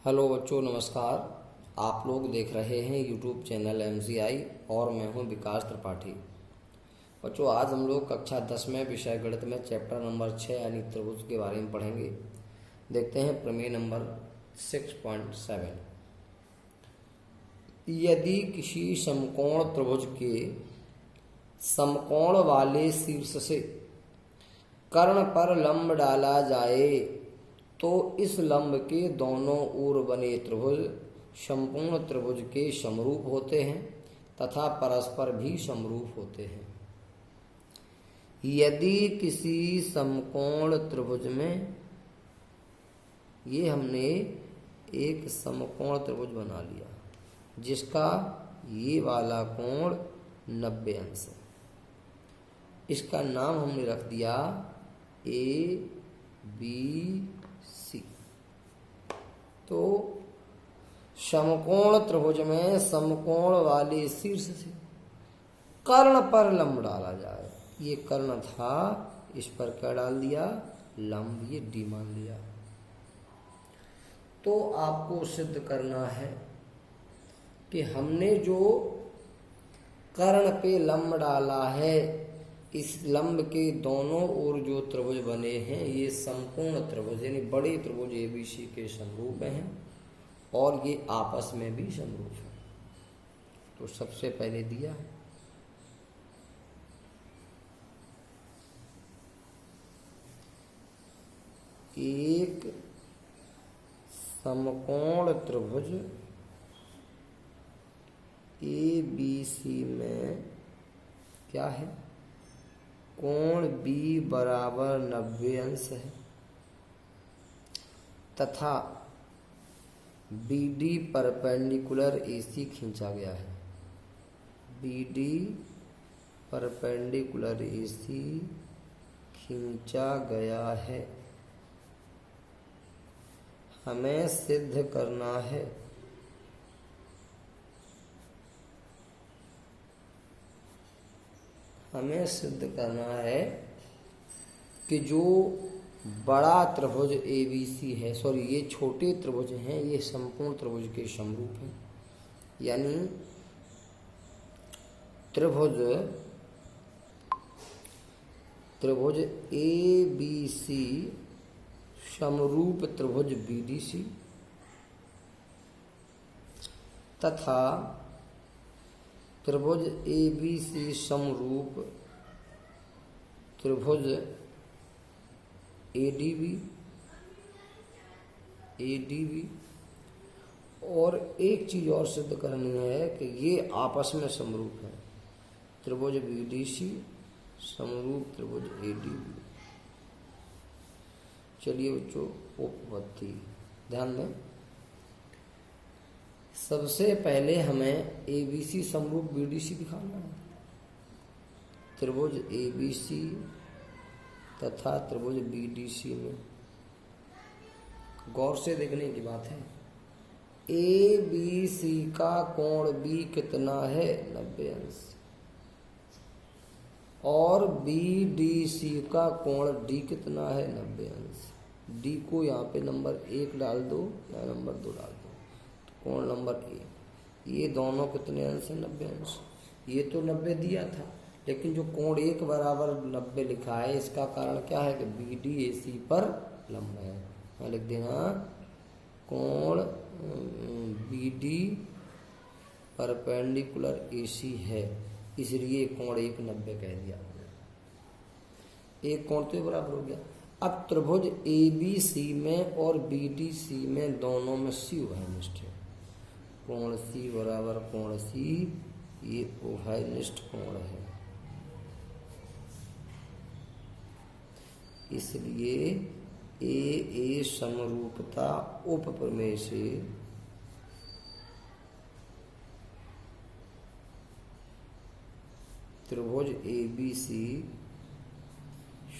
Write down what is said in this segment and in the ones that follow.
Hello बच्चों, नमस्कार। आप लोग देख रहे हैं यूट्यूब चैनल MCI और मैं हूं विकास त्रिपाठी। बच्चों, आज हम लोग कक्षा 10 में विषय गणित में चैप्टर नंबर 6 यानी त्रिभुज के बारे में पढ़ेंगे। देखते हैं प्रमेय नंबर 6.7। यदि किसी समकोण त्रिभुज के समकोण वाले शीर्ष से कर्ण पर लंब डाला जाए तो इस लंब के दोनों ओर बने त्रिभुज संपूर्ण त्रिभुज के समरूप होते हैं तथा परस्पर भी समरूप होते हैं। यदि किसी समकोण त्रिभुज में, ये हमने एक समकोण त्रिभुज बना लिया जिसका ये वाला कोण 90 अंश है। इसका नाम हमने रख दिया ABC। तो समकोण त्रिभुज में समकोण वाले शीर्ष से कर्ण पर लंब डाला जाए। ये कर्ण था, इस पर क्या डाल दिया? लंब, ये D मान लिया। तो आपको सिद्ध करना है कि हमने जो कर्ण पे लंब डाला है, इस लंब के दोनों ओर जो त्रिभुज बने हैं ये समकोण त्रिभुज यानी बड़े त्रिभुज ABC के समरूप हैं और ये आपस में भी समरूप हैं। तो सबसे पहले दिया है एक समकोण त्रिभुज ABC में क्या है? कोण B बराबर 90 अंश है तथा BD परपेंडिकुलर AC खींचा गया है। BD परपेंडिकुलर AC खींचा गया है। हमें सिद्ध करना है कि जो बड़ा त्रिभुज ABC है, सॉरी ये छोटे त्रिभुज हैं, ये संपूर्ण त्रिभुज के समरूप हैं। यानी त्रिभुज ABC समरूप त्रिभुज BDC तथा त्रिभुज ABC समरूप त्रिभुज ADB। और एक चीज और सिद्ध करनी है कि ये आपस में समरूप है। त्रिभुज BDC समरूप त्रिभुज ADB। चलिए बच्चों, उपपत्ति ध्यान दें। सबसे पहले हमें ABC समरूप BDC दिखाना है। त्रिभुज ABC तथा त्रिभुज BDC में गौर से देखने की बात है। ABC का कोण B कितना है? 90 अंश। और BDC का कोण D कितना है? 90 अंश। D को यहाँ पे नंबर 1 डाल दो या नंबर 2 डाल दो, तो कोण नंबर 1। ये दोनों कितने अंश है? 90 अंश। ये तो 90 दिया था, लेकिन जो कोण 1 बराबर 90 लिखा है, इसका कारण क्या है कि BD AC पर लंब है। यहाँ लिख देना कोण BD परपेंडिकुलर AC है, इसलिए कोण 1 90 कह दिया। एक कोण तो बराबर हो गया। अब त्रिभुज ABC में और BDC में दोनों में C उभयनिष्ठ है। कोण C बराबर कोण C, ये उभयनिष्ठ कोण है। इसलिए AA समरूपता उप प्रमेय से त्रिभुज ABC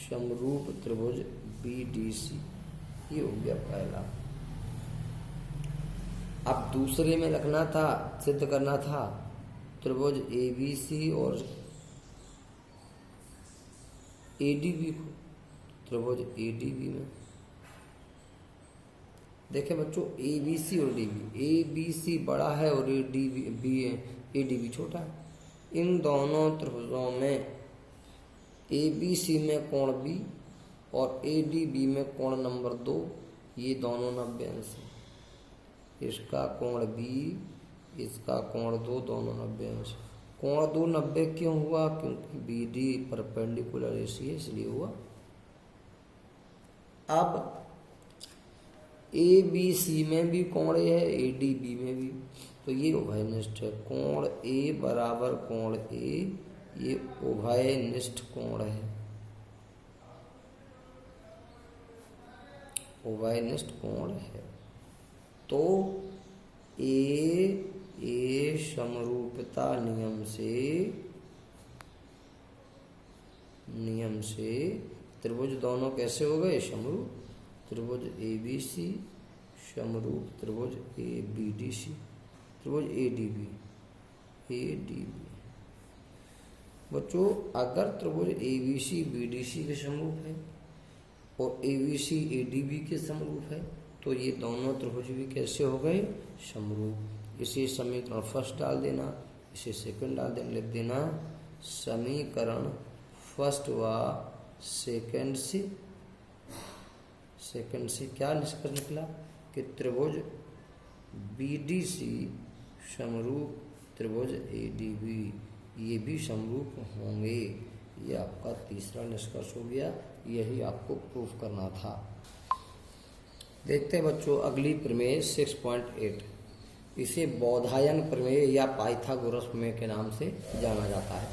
समरूप त्रिभुज BDC, ये हो गया पहला। अब दूसरे में रखना था, सिद्ध करना था त्रिभुज ABC और ADB को। त्रिभुज ADB में देखें बच्चों, ए बी सी और D B, A B C बड़ा है और ए डी बी छोटा है। इन दोनों त्रिभुजों में ए बी सी में कोण बी और ए डी बी में कोण नंबर 2, ये दोनों 90 अंश है। इसका कोण बी, इसका कोण 2, दोनों 90 अंश। कोण 2 90 क्यों हुआ? क्योंकि बी डी परपेंडिकुलर एसी है, इसलिए हुआ। अब ए बी सी में भी कोण ए है, ए डी बी में भी, तो ये उभयनिष्ठ है। कोण ए बराबर कोण ए, ये उभयनिष्ठ कोण है, उभयनिष्ठ कोण है। तो ए समरूपता नियम से त्रिभुज दोनों कैसे हो गए? समरूप। त्रिभुज ए बी सी समरूप त्रिभुज ए बी डी सी, त्रिभुज ए डी बी। बच्चों, अगर त्रिभुज A B C B D C के समरूप है और A B C A D B के समरूप है, तो ये दोनों त्रिभुज भी कैसे हो गए? समरूप। इसे समीकरण फर्स्ट डाल देना, इसे सेकंड डाल देना, लिख देना समीकरण फर्स्ट व सेकंड से क्या निष्कर्ष निकला कि त्रिभुज बी डी सी समरूप त्रिभुज ए डी बी, ये भी समरूप होंगे। ये आपका तीसरा निष्कर्ष हो गया, यही आपको प्रूफ करना था। देखते हैं बच्चों अगली प्रमेय 6.8। इसे बोधायन प्रमेय या पाइथागोरस प्रमेय के नाम से जाना जाता है।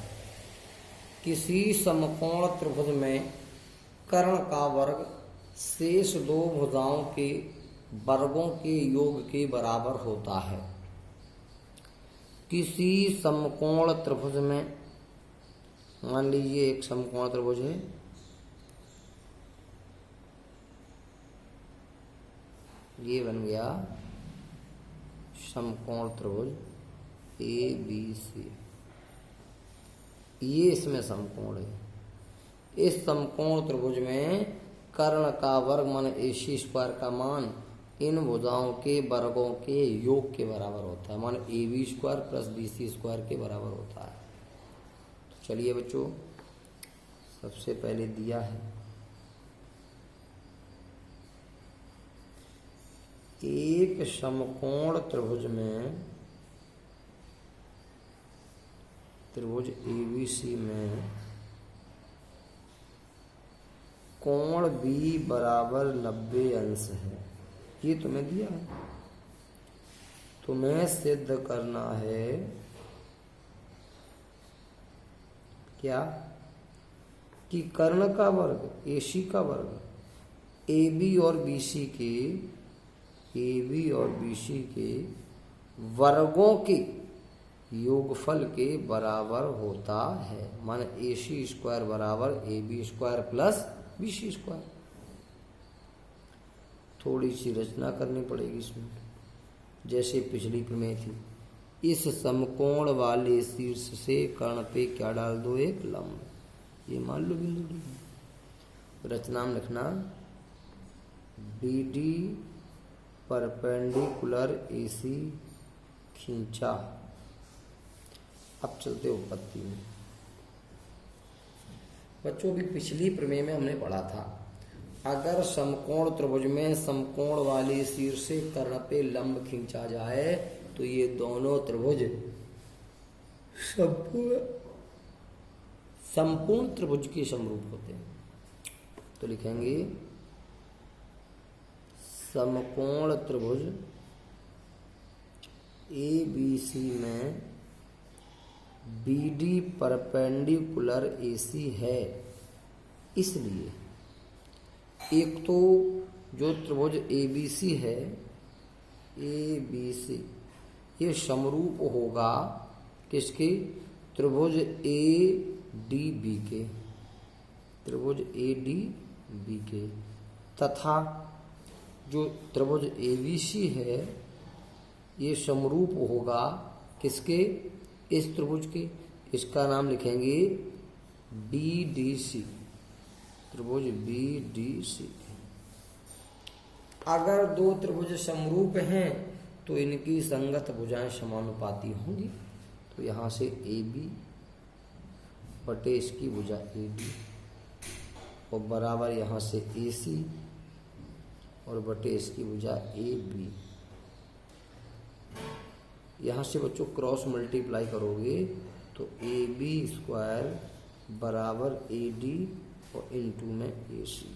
किसी समकोण त्रिभुज में कर्ण का वर्ग शेष दो भुजाओं के वर्गों के योग के बराबर होता है। किसी समकोण त्रिभुज में, मान लीजिए एक समकोण त्रिभुज है, ये बन गया समकोण त्रिभुज ए बी सी, ये इसमें समकोण है। इस समकोण त्रिभुज में कर्ण का वर्ग मान AC स्क्वायर का मान इन भुजाओं के वर्गों के योग के बराबर होता है, मान AB square plus BC square के बराबर होता है। तो चलिए बच्चों, सबसे पहले दिया है एक समकोण त्रिभुज में, त्रिभुज ABC में कोण B बराबर 90 अंश है। ये तुम्हें दिया है, तुम्हें सिद्ध करना है क्या कि कर्ण का वर्ग AC का वर्ग AB और BC के वर्गों के योगफल के बराबर होता है, माने AC स्क्वायर बराबर AB square plus BC square. थोड़ी सी रचना करनी पड़ेगी इसमें, जैसे पिछली प्रमेय थी। इस समकोण वाले शीर्ष से कर्ण पे क्या डाल दो? एक लंब, ये मान लो बिंदु डी। रचना में लिखना BD परपेंडिकुलर AC खींचा। अब चलते उत्पत्ति में। बच्चों भी पिछली प्रमेय में हमने पढ़ा था, अगर समकोण त्रिभुज में समकोण वाले शीर्ष से कर्ण पे लंब खींचा जाए तो ये दोनों त्रिभुज संपूर्ण त्रिभुज के समरूप होते हैं। तो लिखेंगे समकोण त्रिभुज ABC में BD परपेंडिकुलर AC है, इसलिए एक तो जो त्रिभुज ABC है, ABC ये समरूप होगा किसके? त्रिभुज ADB के, त्रिभुज ADB के। तथा जो त्रिभुज ABC है ये समरूप होगा किसके? इस त्रिभुज के। इसका नाम लिखेंगे BDC, त्रिभुज BDC। अगर दो त्रिभुज समरूप हैं तो इनकी संगत भुजाएं समानुपाती होंगी। तो यहाँ से ए बी बटे इसकी भुजा ए डी और बराबर यहाँ से ए सी और बटे इसकी भुजा ए बी। यहाँ से बच्चों क्रॉस मल्टीप्लाई करोगे तो ए बी स्क्वायर बराबर ए डी और इनटू में ए सी।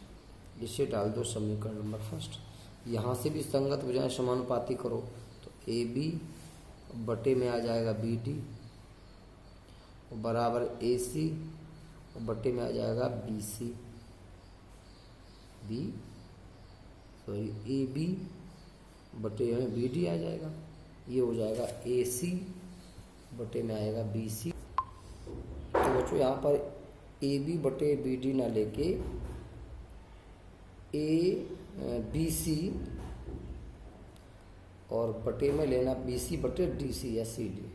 इसे डाल दो समीकरण नंबर फर्स्ट। यहाँ से भी संगत भुजाएं समानुपाती करो तो ए बी बटे में आ जाएगा बी डी और बराबर ए सी और बटे में आ जाएगा बी सी ए बी बटे में बी डी आ जाएगा। ये हो जाएगा ए सी बटे में आएगा बी सी। तो बच्चों यहाँ पर ए बी बटे बी डी ना लेके ए बी सी और बटे में लेना बी सी बटे डी सी या सी डी।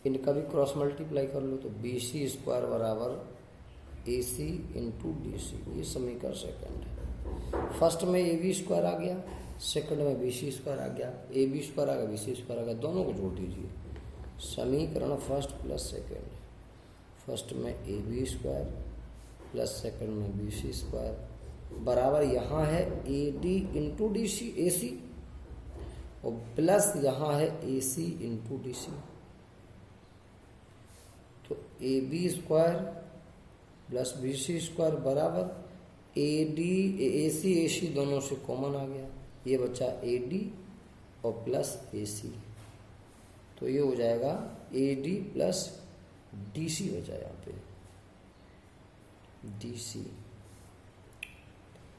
इनका भी क्रॉस मल्टीप्लाई कर लो तो बी सी स्क्वायर बराबर ए सी इंटू डी सी। ये समीकरण सेकंड है। फर्स्ट में ए बी स्क्वायर आ गया, सेकंड में बी सी स्क्वायर आ गया, ए बी स्क्वायर आ गया बी सी स्क्वायर आ गया, दोनों को जोड़ दीजिए। समीकरण फर्स्ट प्लस सेकंड। फर्स्ट में A B square plus second में बी सी स्क्वायर बराबर यहाँ है A D into D C A C और प्लस यहाँ है ए सी इंटू डी सी। तो A B square plus B C square बराबर ए डी ए सी दोनों से कॉमन आ गया। ये बचा ए डी और प्लस ए सी। तो ये हो जाएगा A D plus D C हो जाए यहाँ पे D C.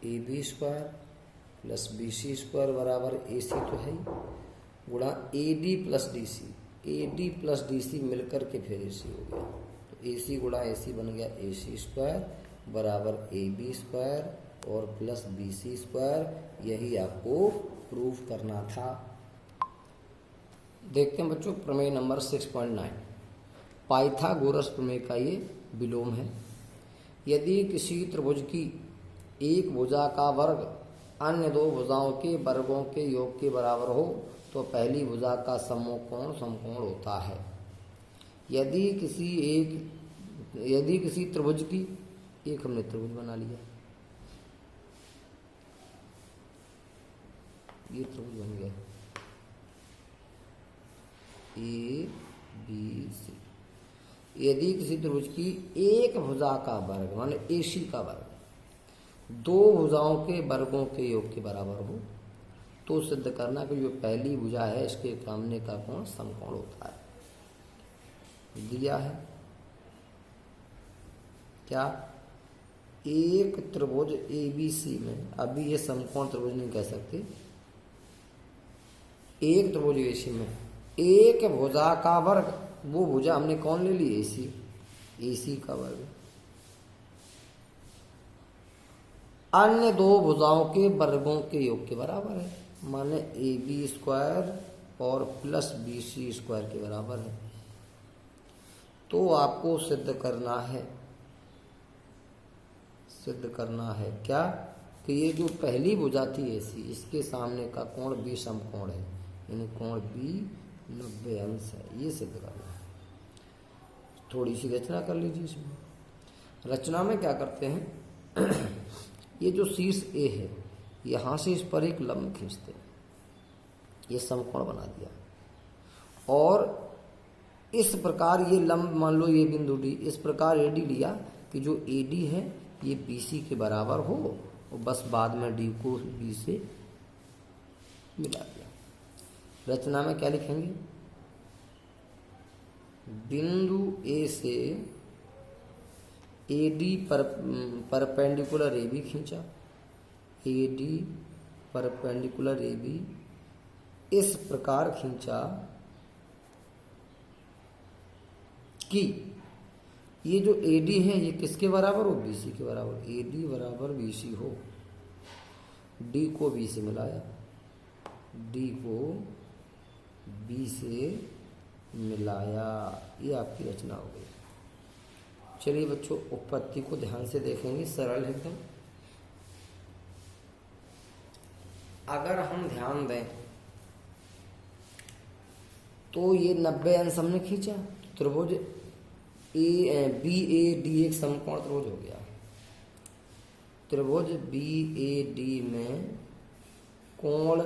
A B square plus B C square बराबर ए सी तो है ही गुणा A D plus D C. A D plus D C मिलकर के फिर ए सी हो गया। तो ए सी गुणा ए सी बन गया ए सी स्क्वायर बराबर ए बी स्क्वायर और प्लस बी सी स्क्वायर। यही आपको प्रूफ करना था। देखते हैं बच्चों प्रमेय नंबर 6.9। पाइथागोरस प्रमेय का ये विलोम है। यदि किसी त्रिभुज की एक भुजा का वर्ग अन्य दो भुजाओं के वर्गों के योग के बराबर हो तो पहली भुजा का समकोण समकोण होता है। यदि किसी त्रिभुज की एक हमने त्रिभुज बना लिया, ये त्रिभुज बन गया ए बी सी। यदि किसी त्रिभुज की एक भुजा का वर्ग माने ए सी का वर्ग दो भुजाओं के वर्गों के योग के बराबर हो तो सिद्ध करना कि जो पहली भुजा है इसके सामने का कोण समकोण होता है। दिया है क्या एक त्रिभुज ए बी सी में, अभी ये समकोण त्रिभुज नहीं कह सकते, एक त्रिभुज ए सी में एक भुजा का वर्ग, वो भुजा हमने कौन ले ली ए सी का वर्ग, अन्य दो भुजाओं के वर्गों के योग के बराबर है। माने ए बी स्क्वायर और प्लस बी सी स्क्वायर के बराबर है। तो आपको सिद्ध करना है क्या कि ये जो पहली भुजा थी ए सी इसके सामने का कोण बी समकोण है, यानी कोण बी 90 अंश है। ये सिद्ध करना है। थोड़ी सी रचना कर लीजिए। इसमें रचना में क्या करते हैं ये जो शीर्ष ए है यहाँ से इस पर एक लंब खींचते हैं, ये समकोण बना दिया और इस प्रकार ये लंब मान लो ये बिंदु डी, इस प्रकार ए डी लिया कि जो ए डी है ये बी सी के बराबर हो और बस बाद में डी को बी से मिला दिया। रचना में क्या लिखेंगे, बिंदु ए से A D perpendicular A B खींचा, A D perpendicular A B इस प्रकार खींचा कि ये जो ए डी है ये किसके बराबर हो, बी सी के बराबर। ए डी बराबर बी सी हो, डी को बी से मिलाया, डी को बी से मिलाया। ये आपकी रचना हो गई। चलिए बच्चों उत्पत्ति को ध्यान से देखेंगे, सरल है एकदम। अगर हम ध्यान दें तो ये 90 अंश हमने खींचा, त्रिभुज बी ए डी एक समकोण त्रिभुज हो गया। त्रिभुज बी ए डी में कोण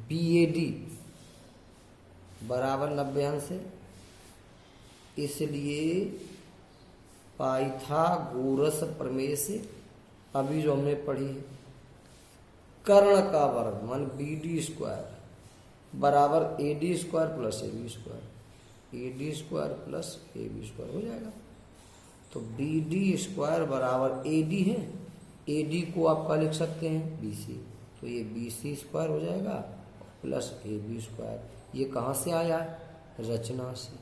बी ए डी बराबर 90 अंश है, इसलिए पाइथागोरस प्रमेय से अभी जो हमने पढ़ी है कर्ण का वर्ग मान बी डी स्क्वायर बराबर A D square plus A B square, A D square plus A B square हो जाएगा। तो बी डी स्क्वायर बराबर ए डी है, ए डी को आप क्या लिख सकते हैं बी सी, तो ये बी सी स्क्वायर हो जाएगा प्लस ए बी स्क्वायर। ये कहाँ से आया है? रचना से,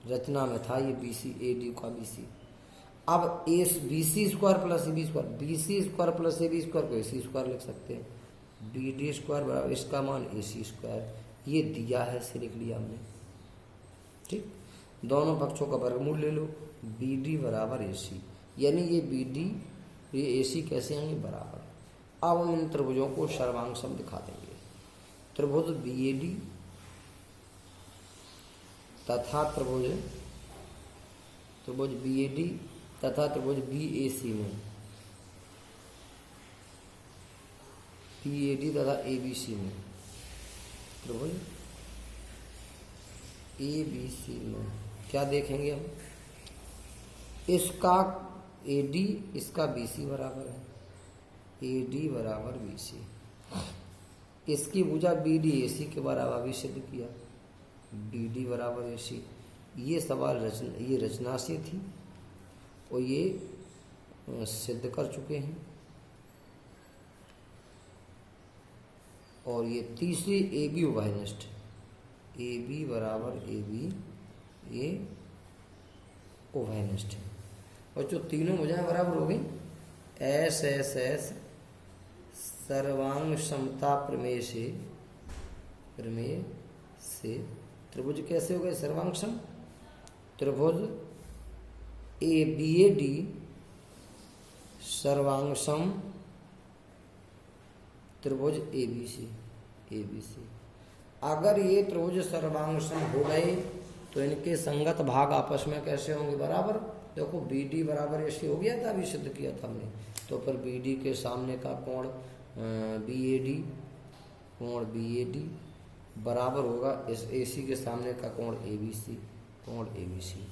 रचना में था ये बी सी, ए डी का बी सी। अब A B C square plus A B square, B C square plus A B square को ए सी स्क्वायर लिख सकते हैं, बी डी स्क्वायर बराबर इसका मान ए सी स्क्वायर, ये दिया है इसे लिख लिया हमने। ठीक, दोनों पक्षों का वर्गमूल ले लो, बी डी बराबर ए सी, यानी ये बी डी ये ए सी कैसे आएंगे बराबर। अब हम इन त्रिभुजों को सर्वांग दिखा देंगे। त्रिभुज बी ए डी तथा त्रिभुज बी ए डी तथा त्रिभुज बी ए सी में, बी ए डी तथा ए बी सी में, त्रिभुज ए बी सी में क्या देखेंगे हम? इसका ए डी इसका बी सी बराबर है, ए डी बराबर बी सी। इसकी भुजा बी डी ए सी के बराबर भी सिद्ध किया, बी डी बराबर ए सी। ये सवाल ये रचना से थी और ये सिद्ध कर चुके हैं। और ये तीसरी ए बी उभयनिष्ठ, ए बी बराबर ए बी, ये उभयनिष्ठ है। और जो तीनों भुजाएं बराबर हो गई, एस एस एस सर्वांग समता प्रमेय से त्रिभुज कैसे हो गए सर्वांग सम? त्रिभुज ए बी ए डी सर्वांग सम त्रिभुज ए बी सी। अगर ये त्रिभुज सर्वांग सम हो गए तो इनके संगत भाग आपस में कैसे होंगे बराबर। देखो बी डी बराबर ए सी हो गया था, अभी सिद्ध किया था हमने। तो फिर बी डी के सामने का कोण बी ए डी, कोण बी ए डी बराबर होगा इस ए सी के सामने का कोण ए बी सी, कोण ए बी सी।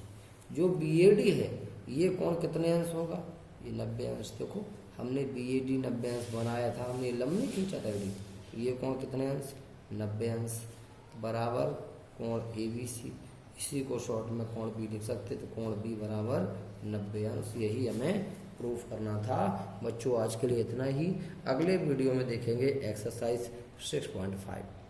जो बी ए डी है ये कोण कितने अंश होगा? ये 90 अंश। देखो हमने बी ए डी 90 अंश बनाया था, हमने लंबी खींचा था डी। ये कोण कितने अंश? 90 अंश बराबर कोण ए बी सी। इसी को शॉर्ट में कोण बी लिख सकते, तो कोण बी बराबर 90 अंश। यही हमें प्रूफ करना था। बच्चों आज के लिए इतना ही, अगले वीडियो में देखेंगे एक्सरसाइज 6.5।